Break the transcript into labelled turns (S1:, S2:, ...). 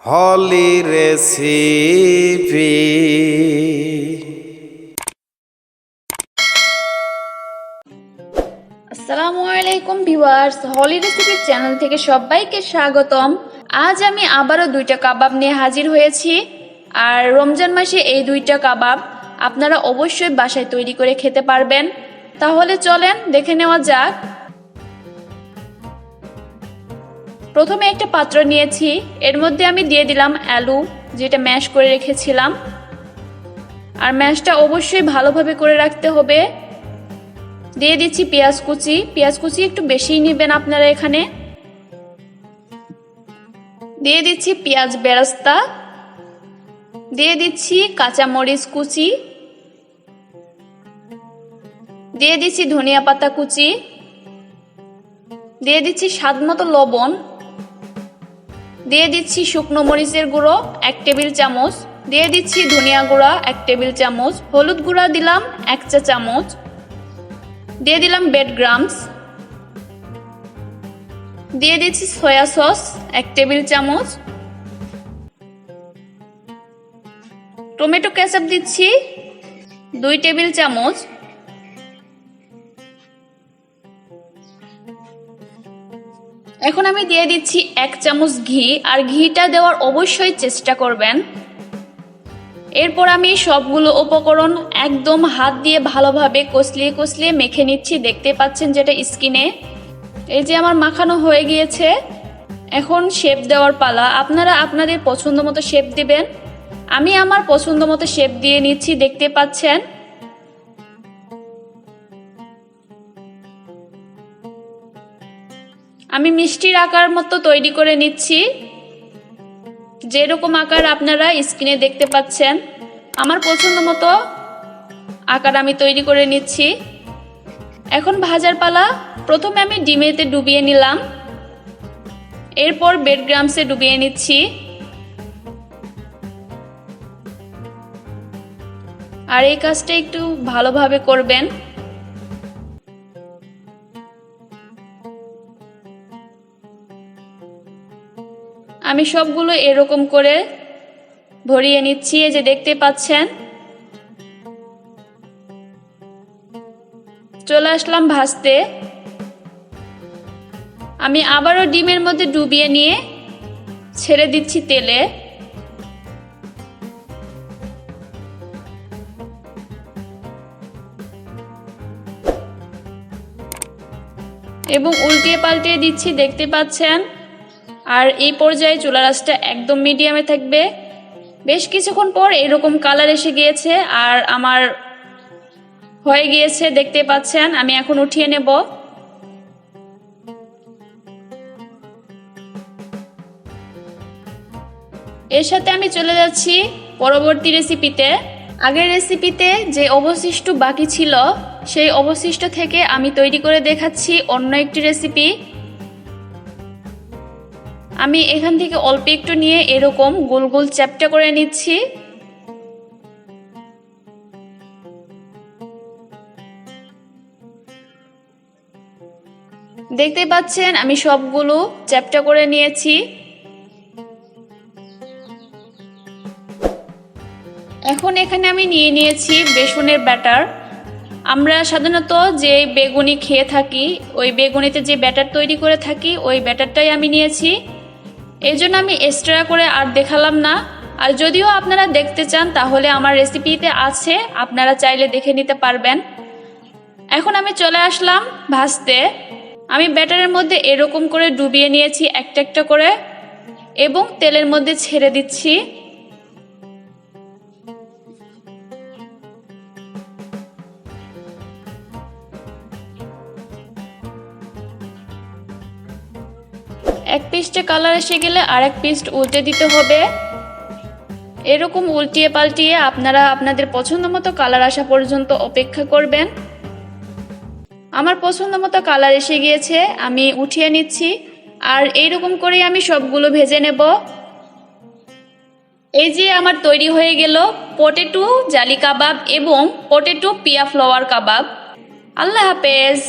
S1: হলি recipe.
S2: আসসালামু আলাইকুম viewers, হলি recipe channel থেকে সবাইকে স্বাগতম। আজ আমি আবারও দুইটা কাবাব নিয়ে হাজির হয়েছি। আর রমজান মাসে এই দুইটা কাবাব আপনারা অবশ্যই বাসায় তৈরি করে খেতে পারবেন। তাহলে চলেন দেখে নেওয়া যাক। প্রথমে একটা পাত্র নিয়েছি, এর মধ্যে আমি দিয়ে দিলাম আলু, যেটা ম্যাশ করে রেখেছিলাম। আর ম্যাশটা অবশ্যই ভালোভাবে করে রাখতে হবে। দিয়ে দিচ্ছি পেঁয়াজ কুচি, পেঁয়াজ কুচি একটু বেশিই নেবেন আপনারা এখানে। দিয়ে দিচ্ছি পেঁয়াজ বেরেস্তা, দিয়ে দিচ্ছি কাঁচামরিচ কুচি, দিয়ে দিচ্ছি ধনিয়া পাতা কুচি, দিয়ে দিচ্ছি স্বাদমতো লবণ, দিয়ে দিচ্ছি শুকনো মরিচের গুঁড়ো 1 টেবিল চামচ, দিয়ে দিচ্ছি ধনিয়া গুঁড়া 1 টেবিল চামচ, হলুদ গুঁড়া দিলাম 1 চা চামচ, দিয়ে দিলাম বেড গ্রামস, দিয়ে দিচ্ছি সয়া সস 1 টেবিল চামচ, টমেটো কেচাপ দিচ্ছি 2 টেবিল চামচ, এখন আমি দিয়ে দিচ্ছি 1 চামচ ঘি। আর ঘিটা দেওয়ার অবশ্যই চেষ্টা করবেন। এরপর আমি সবগুলো উপকরণ একদম হাত দিয়ে ভালোভাবে কষলিয়ে কষলিয়ে মেখে নিচ্ছি। দেখতে পাচ্ছেন যেটা স্কিনে, এই যে আমার মাখানো হয়ে গিয়েছে। এখন শেপ দেওয়ার পালা। আপনারা আপনাদের পছন্দ মতো শেপ দিবেন। আমি আমার পছন্দ মতো শেপ দিয়ে নিচ্ছি, দেখতে পাচ্ছেন। আমি মিষ্টির আকার মতো তৈরি করে নিচ্ছি, যেরকম আকার আপনারা স্ক্রিনে দেখতে পাচ্ছেন। আমার পছন্দ মতো আকার আমি তৈরি করে নিচ্ছি। এখন ভাজার পালা। প্রথমে আমি ডিমেতে ডুবিয়ে নিলাম, এরপর বেড গ্রামসে ডুবিয়ে নিচ্ছি। আর এই কাজটা একটু ভালোভাবে করবেন। আমি সবগুলো এরকম করে ভরিয়ে নিচ্ছি, এই যে দেখতে পাচ্ছেন। চলে আসলাম ভাজতে। আমি আবারও ডিমের মধ্যে ডুবিয়ে নিয়ে ছেড়ে দিচ্ছি তেলে। এবং উল্টিয়ে পাল্টিয়ে দিচ্ছি, দেখতে পাচ্ছেন। আর এই পর্যায়ে চুলার আঁচটা একদম মিডিয়ামে থাকবে। বেশ কিছুক্ষণ পর এরকম কালার এসে গিয়েছে আর আমার হয়ে গিয়েছে, দেখতে পাচ্ছেন। আমি এখন উঠিয়ে নেব। এর সাথে আমি চলে যাচ্ছি পরবর্তী রেসিপিতে। আগের রেসিপিতে যে অবশিষ্ট বাকি ছিল, সেই অবশিষ্ট থেকে আমি তৈরি করে দেখাচ্ছি অন্য একটি রেসিপি। আমি এখান থেকে অল্প একটু নিয়ে এরকম গোল গোল চ্যাপ্টা করে নিচ্ছি। দেখতে পাচ্ছেন আমি সবগুলো চ্যাপ্টা করে নিয়েছি। এখন এখানে আমি নিয়ে নিয়েছি বেসনের ব্যাটার। আমরা সাধারণত যে বেগুনি খেয়ে থাকি, ওই বেগুনিতে যে ব্যাটার তৈরি করে থাকি, ওই ব্যাটারটাই আমি নিয়েছি। এই জন্য আমি এক্সট্রা করে আর দেখালাম না। আর যদিও আপনারা দেখতে চান তাহলে আমার রেসিপিতে আছে, আপনারা চাইলে দেখে নিতে পারবেন। এখন আমি চলে আসলাম ভাজতে। আমি ব্যাটারের মধ্যে এরকম করে ডুবিয়ে নিয়েছি একটা একটা করে এবং তেলের মধ্যে ছেড়ে দিচ্ছি। এক পিসটা কালার এসে গেলে আরেক পিস উল্টে দিতে হবে। এরকম উল্টিয়ে পাল্টিয়ে আপনারা আপনাদের পছন্দ মতো কালার আসা পর্যন্ত অপেক্ষা করবেন। আমার পছন্দ মতো কালার এসে গিয়েছে, আমি উঠিয়ে নিচ্ছি। আর এইরকম করেই আমি সবগুলো ভেজে নেব। এই যে আমার তৈরি হয়ে গেল পটেটো জালি কাবাব এবং পটেটো পিয়া ফ্লাওয়ার কাবাব। আল্লাহ হাফেজ।